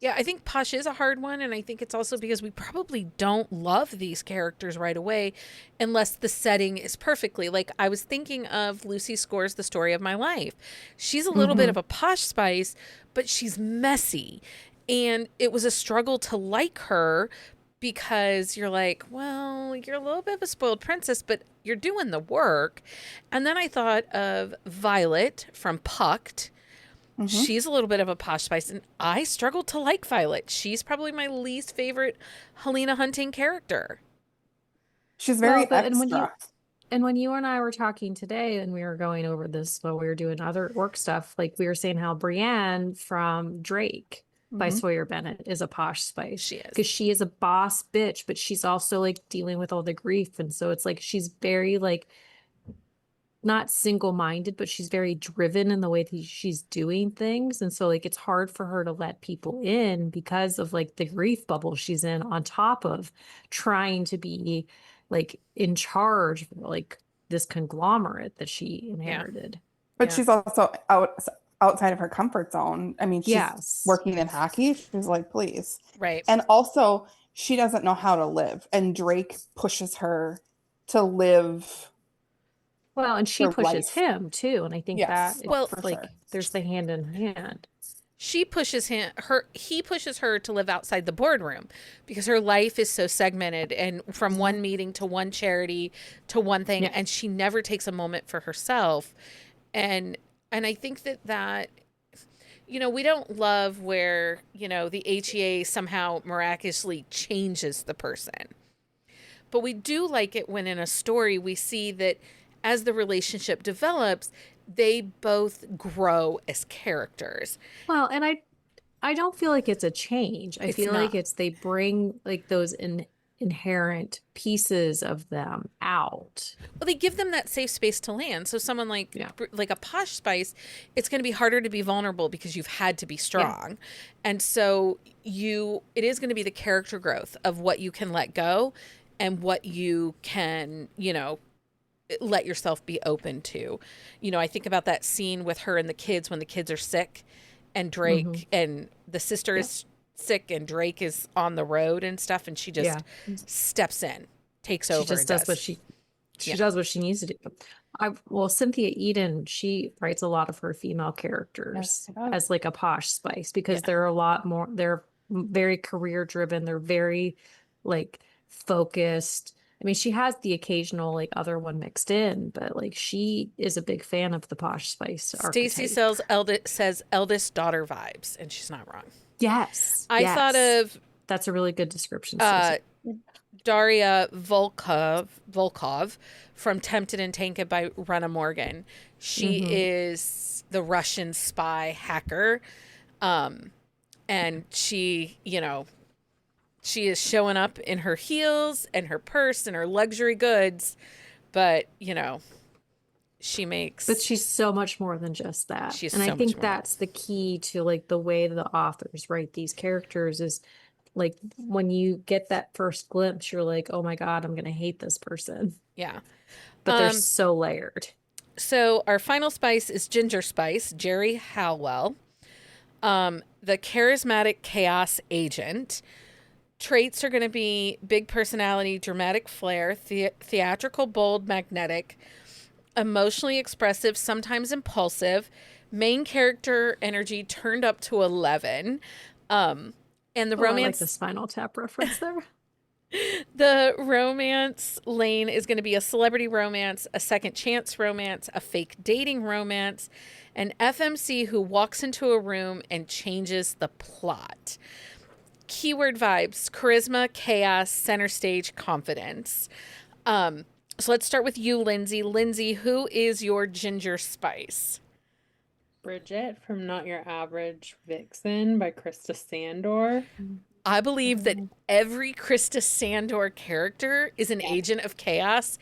Yeah, I think Posh is a hard one, and I think it's also because we probably don't love these characters right away unless the setting is perfectly. Like, I was thinking of Lucy Score's The Story of My Life. She's a little bit of a posh spice, but she's messy. And it was a struggle to like her because you're like, well, you're a little bit of a spoiled princess, but you're doing the work. And then I thought of Violet from Pucked. Mhm. She's a little bit of a posh spice, and I struggled to like Violet. She's probably my least favorite Helena Hunting character. She's Well, very but and when you and I were talking today and we were going over this while we were doing other work stuff, like we were saying how Brienne from Drake by Mhm. Sawyer Bennett is a posh spice She is. because she is a boss bitch, but she's also like dealing with all the grief. And so it's like she's very like not single-minded, but she's very driven in the way that she's doing things. And so like it's hard for her to let people in because of like the grief bubble she's in on top of trying to be like in charge of like this conglomerate that she inherited. But Yeah. she's also outside of her comfort zone. I mean, she's Yes. working in hockey. She's like, please. Right. And also, she doesn't know how to live. And Drake pushes her to live Well, and she her pushes life. him too. And I think that Yes, it's Well, for like sure. there's the hand in hand. she pushes he pushes her to live outside the boardroom because her life is so segmented and from one meeting to one charity to one thing, Yeah. and she never takes a moment for herself. And I think that we don't love where, the HEA somehow miraculously changes the person. But we do like it when in a story we see that as the relationship develops, they both grow as characters. Well, and I don't feel like it's a change. I It's feel like not. it's they bring like those inherent pieces of them out. Well, they give them that safe space to land. So someone like Yeah. like a posh spice, it's going to be harder to be vulnerable because you've had to be strong. And so it is going to be the character growth of what you can let go and what you can, let yourself be open to. I think about that scene with her and the kids when the kids are sick and Drake Mhm. and the sister is sick and Drake is on the road and stuff, and she just steps in, takes She over just and does what she Yeah. does what she needs to do. Well, Cynthia Eden, she writes a lot of her female characters Yes, she does. as like a posh spice because Yeah. they're a lot more, they're very career driven. They're very like focused. I mean, she has the occasional like other one mixed in, but like she is a big fan of the posh spice Stacy archetype. says eldest daughter vibes, and she's not wrong. Yes. I thought yes. of That's a really good description, uh, Stacey. Daria Volkov from Tempted and Tainted by Rena Morgan. She Mhm. is the Russian spy hacker. And she is showing up in her heels and her purse and her luxury goods, but she makes But she's so much more than just that. She's And so I much think more. that's the key to like the way the authors write these characters is like when you get that first glimpse, you're like, oh my God, I'm gonna hate this person. Yeah. But they're so layered. So our final spice is ginger spice, Jerry Halwell. The charismatic chaos agent. Traits are going to be big personality, dramatic flair, theatrical, bold, magnetic, emotionally expressive, sometimes impulsive, main character energy turned up to 11. And the I like romance, the Spinal Tap reference there. the romance lane is going to be a celebrity romance, a second chance romance, a fake dating romance, an FMC who walks into a room and changes the plot. Keyword vibes: charisma, chaos, center stage, confidence. So let's start with you, Lindsay. Lindsay, who is your ginger spice? Bridget from Not Your Average Vixen by Krista Sandor. I believe that every Krista Sandor character is an agent of chaos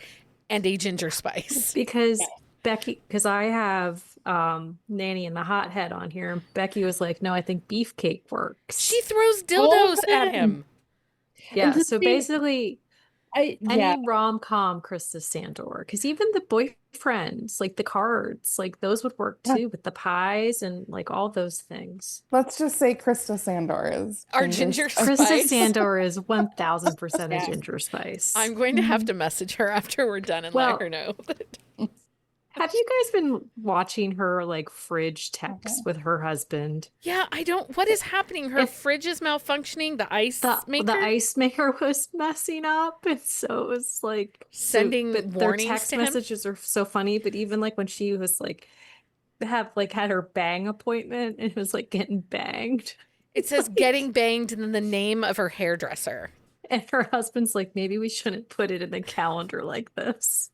and a ginger spice. Because because I have Nanny and the Hothead on here, and Becky was like, no, I think beefcake works. She throws dildos at Open! him. Yeah, And to so see- basically yeah. any rom-com Krista Sandor, because even the boyfriends, like the cards, like those would work too with the pies and like all those things. Let's just say Krista Sandor is Our ginger Krista spice. Sandor is 1000% Yeah. a ginger spice. I'm going to have to message her after we're done and Well, let her know. Have you guys been watching her like fridge text Okay. with her husband? Yeah, I don't. What is happening? Her If fridge is malfunctioning. The ice the maker ice maker was messing up, and so it was like sending but their warnings text to him. messages are so funny. But even like when she was like had her bang appointment and was like getting banged. It says Like, getting banged and then the name of her hairdresser. and her husband's like, maybe we shouldn't put it in the calendar like this.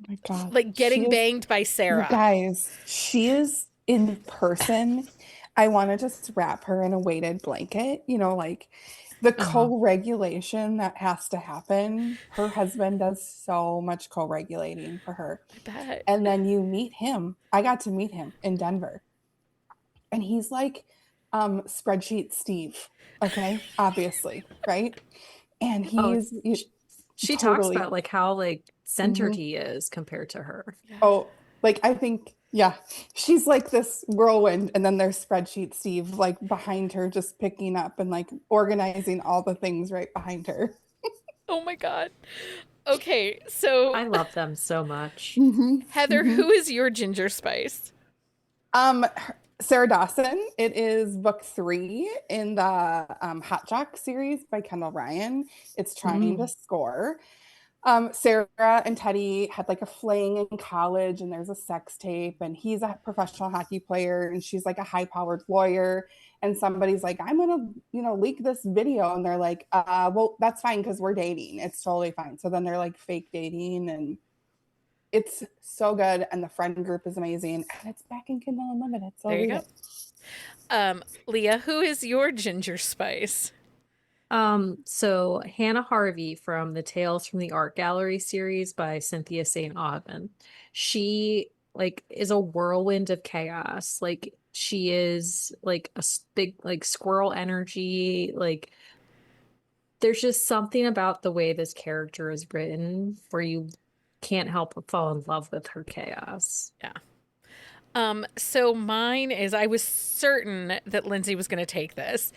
Oh my God. Like She getting is, banged by you Sarah. guys, she is in person. I want to just wrap her in a weighted blanket, like the co-regulation that has to happen. Her husband does so much co-regulating for her. I bet. And then you meet him. I got to meet him in Denver. And he's like spreadsheet Steve. Okay, obviously, right? And Oh, he's she talks totally. about like how like centered Mhm. he is compared to her. Yeah. Oh, like I think, yeah, she's like this whirlwind, and then there's spreadsheet Steve like behind her, just picking up and like organizing all the things right behind her. Oh my God. Okay, so I love them so much. Heather, who is your ginger spice? Um, Sarah Dawson. It is book 3 in the Hot Jock series by Kendall Ryan. It's trying to score. Sarah and Teddy had like a fling in college, and there's a sex tape, and he's a professional hockey player, and she's like a high-powered lawyer. And somebody's like, I'm gonna, leak this video, and they're like, well, that's fine because we're dating. It's totally fine. So then they're like fake dating, and it's so good, and the friend group is amazing, and it's back in Kindle Unlimited. So There you read go. it. Leah, who is your ginger spice? So Hannah Harvey from the Tales from the Art Gallery series by Cynthia St. Aubin. She like is a whirlwind of chaos. Like she is like a big like squirrel energy. Like there's just something about the way this character is written where you can't help but fall in love with her chaos. Yeah. So mine is I was certain that Lindsay was going to take this.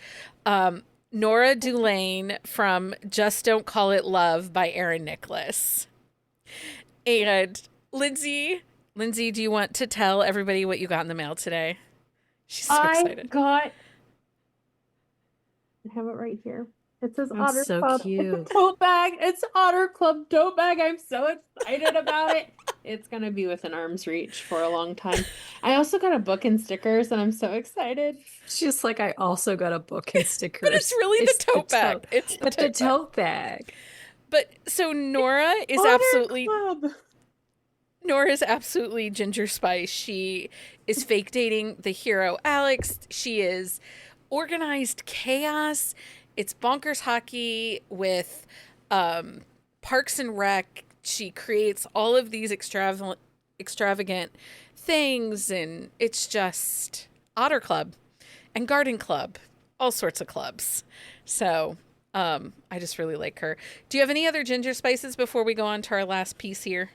Nora Dulane from Just Don't Call It Love by Aaron Nicholas. And Lindsay, do you want to tell everybody what you got in the mail today? She's so excited. I have it right here. It says That's Otter so Club. cute. It's a tote bag. It's Otter Club tote bag. I'm so excited about it. It's gonna be within arm's reach for a long time. I also got a book and stickers, and I'm so excited. She's like, I also got a book and stickers. But it's really the tote bag. It's the But the tote bag. tote bag. But so Nora is Otter absolutely Club. Nora's absolutely ginger spice. She is fake dating the hero Alex. She is organized chaos. It's bonkers hockey with Parks and Rec. She creates all of these extravagant things, and it's just Otter Club and Garden Club, all sorts of clubs. So I just really like her. Do you have any other ginger spices before we go on to our last piece here?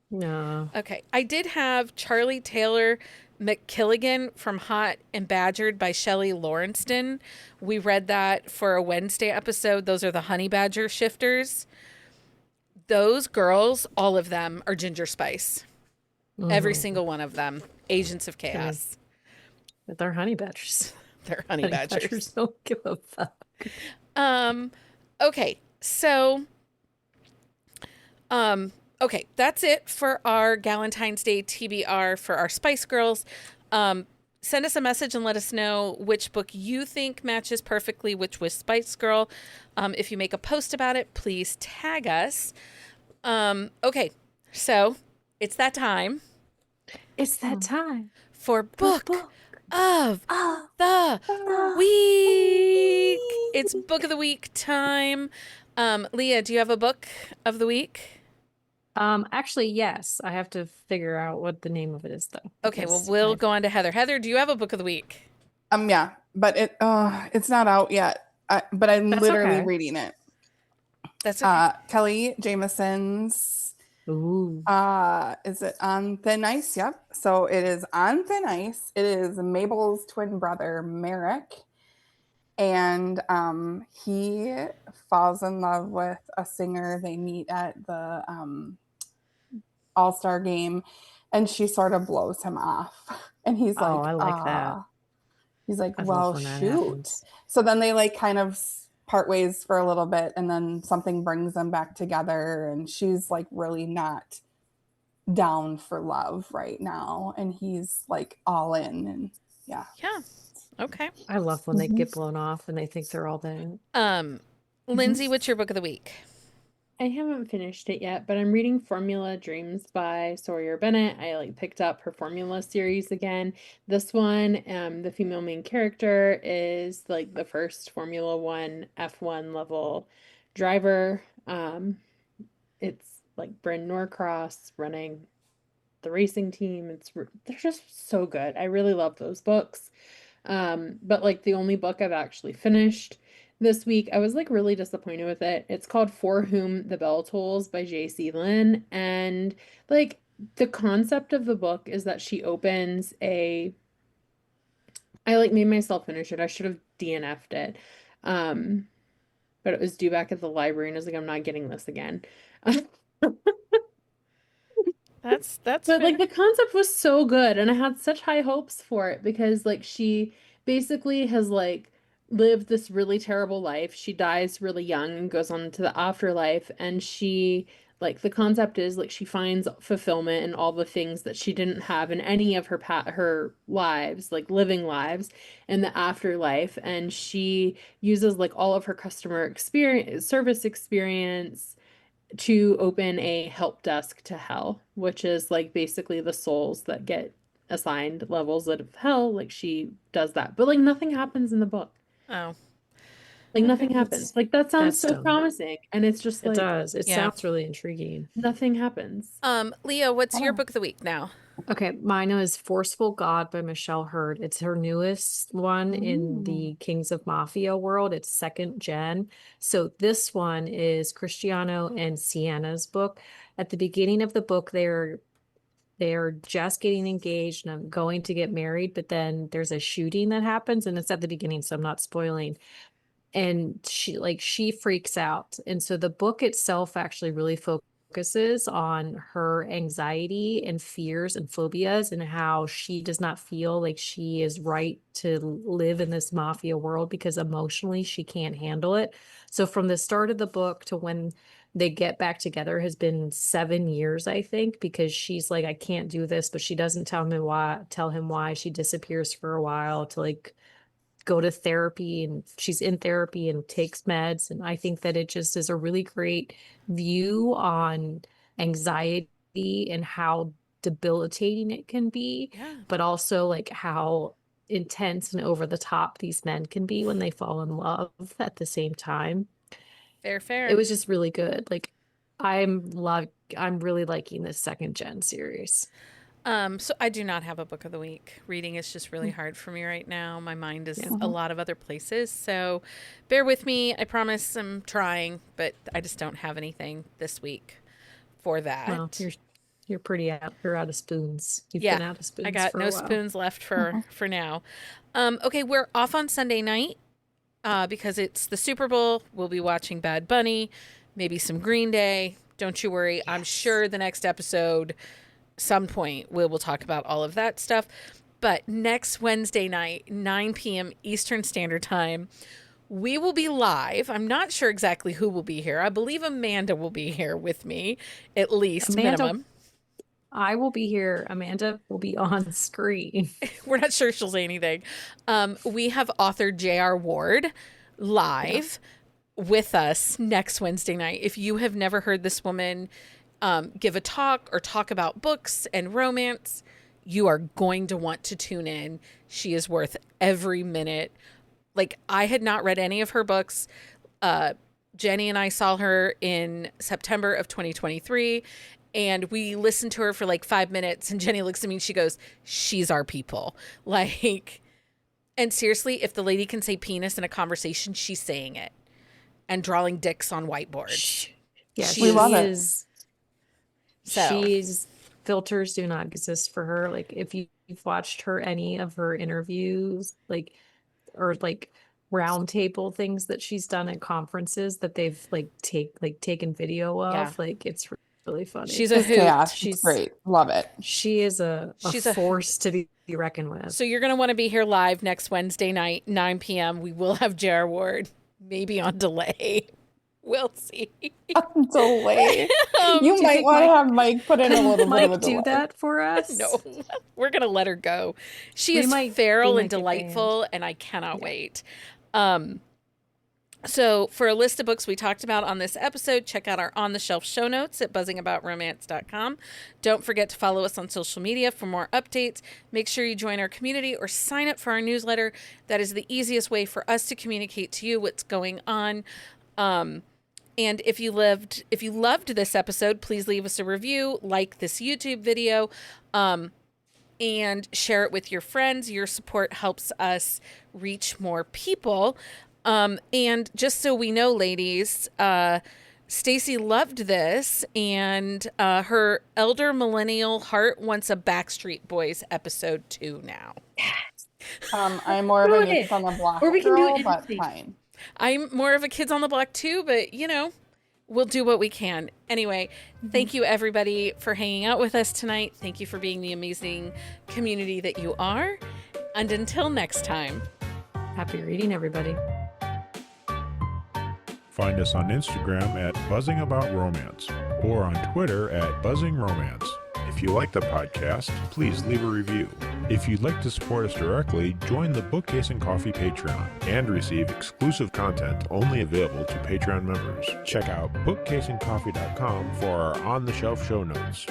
No. Okay. I did have Charlie Taylor McKilligan from Hot and Badgered by Shelley Lawrenston. We read that for a Wednesday episode. Those are the honey badger shifters. Those girls, all of them are ginger spice. Every single one of them. Agents of chaos. With our honey badgers. They're honey badgers. Don't give a fuck. Okay. So okay, that's it for our Galentine's Day TBR for our Spice Girls. Send us a message and let us know which book you think matches perfectly which was Spice Girl. If you make a post about it, please tag us. Okay, so it's that time It's that time. for Book of the Week. It's Book of the Week time. Leah, do you have a book of the week? Actually, yes. I have to figure out what the name of it is, though. Okay, well, because we'll I've- go on to Heather. Heather, do you have a book of the week? Yeah, but it's not out yet. But I'm That's literally okay. reading it. That's okay. Kelly Jameson's. Ooh. Is it On Thin Ice? Yep. So it is On Thin Ice. It is Mabel's twin brother, Merrick. And he falls in love with a singer they meet at the all-star game, and she sort of blows him off. And he's Oh, like, I like that. he's like, I love well, when that shoot. happens. So then they like kind of part ways for a little bit, and then something brings them back together, and she's like really not down for love right now, and he's like all in, and yeah. Yeah. Okay. I love when they Mhm. get blown off and they think they're all there. Lindsay, what's your book of the week? I haven't finished it yet, but I'm reading Formula Dreams by Sawyer Bennett. I like picked up her Formula series again. This one, the female main character is like the first Formula One F1 level driver. It's like Bryn Norcross running the racing team. They're just so good. I really love those books. But like the only book I've actually finished this week, I was like really disappointed with it. It's called For Whom the Bell Tolls by J.C. Lynn. And like the concept of the book is that she opens a I like made myself finish it. I should have DNF'd it. Um, but it was due back at the library and I was like, I'm not getting this again. That's But fair. like the concept was so good and I had such high hopes for it because like she basically has like lived this really terrible life. She dies really young and goes on to the afterlife and she like the concept is like she finds fulfillment in all the things that she didn't have in any of her lives, like living lives in the afterlife and she uses like all of her customer experience, service experience to open a help desk to hell, which is like basically the souls that get assigned levels of hell. Like she does that, but like nothing happens in the book. Oh, Like okay. nothing happens. Like that sounds That's so dumb. promising, and it's just It like does. It Yeah. sounds really intriguing. nothing happens. Leo, what's your Oh. book of the week now? Okay, mine is Forceful God by Michelle Hurd. It's her newest one in the Kings of Mafia world. It's second gen. So this one is Cristiano and Sienna's book. At the beginning of the book, they're just getting engaged and going to get married, but then there's a shooting that happens, and it's at the beginning, so I'm not spoiling. And she freaks out, and so the book itself actually really focuses on her anxiety and fears and phobias and how she does not feel like she is right to live in this mafia world because emotionally she can't handle it. So from the start of the book to when they get back together has been 7 years, I think, because she's like, I can't do this, but she doesn't tell him why she disappears for a while to like go to therapy, and she's in therapy and takes meds. And I think that it just is a really great view on anxiety and how debilitating it can be, Yeah. but also like how intense and over the top these men can be when they fall in love at the same time. Fair. It was just really good. Like I'm really liking this second gen series. So I do not have a book of the week. Reading is just really hard for me right now. My mind is Yeah. a lot of other places. So bear with me. I promise I'm trying, but I just don't have anything this week for that. Well, you're pretty out. You're out of spoons. You've Yeah, been out of spoons I got for no a while. spoons left for now. Okay, we're off on Sunday night because it's the Super Bowl. We'll be watching Bad Bunny, maybe some Green Day. Don't you worry. I'm sure the next episode, some point, we will talk about all of that stuff. But next Wednesday night, 9 p.m. Eastern Standard Time, we will be live. I'm not sure exactly who will be here. I believe Amanda will be here with me, at least minimum. I will be here. Amanda will be on screen. We're not sure she'll say anything. We have author J.R. Ward live with us next Wednesday night. If you have never heard this woman give a talk or talk about books and romance, you are going to want to tune in. She is worth every minute. Like, I had not read any of her books. Jenny and I saw her in September of 2023, and we listened to her for like 5 minutes, and Jenny looks at me and she goes, she's our people. Like, and seriously, if the lady can say penis in a conversation, she's saying it and drawing dicks on whiteboards. Yeah, We love it. So. She's filters do not exist for her. Like if you've watched her any of her interviews, like or like round table things that she's done at conferences that they've like taken video of, Yeah. like it's really funny. She's a Just hoot. chaos. She's- She's great. Love it. She is a She's a force to be reckoned with. So you're going to want to be here live next Wednesday night, 9 p.m. We will have J.R. Ward, maybe on delay. We'll see. Delay. Um, You do you might think want to Mike- have Mike put in a little bit of a Mike delay. do that for us? No, we're going to let her go. She We is might- feral we and might get delightful, and I cannot wait. So for a list of books we talked about on this episode, check out our On the Shelf show notes at buzzingaboutromance.com. Don't forget to follow us on social media for more updates. Make sure you join our community or sign up for our newsletter. That is the easiest way for us to communicate to you what's going on. And if you loved this episode, please leave us a review, like this YouTube video, and share it with your friends. Your support helps us reach more people. And just so we know, ladies, Stacy loved this, and her elder millennial heart wants a Backstreet Boys episode 2 now. I'm more of Do a it. Kids on the Block Or we can do girl, it in but stage. fine. I'm more of a Kids on the Block too, but we'll do what we can. Anyway, thank you everybody for hanging out with us tonight. Thank you for being the amazing community that you are. And until next time. Happy reading, everybody. Find us on Instagram at Buzzing About Romance or on Twitter at Buzzing Romance. If you like the podcast, please leave a review. If you'd like to support us directly, join the Bookcase and Coffee Patreon and receive exclusive content only available to Patreon members. Check out bookcaseandcoffee.com for our on-the-shelf show notes.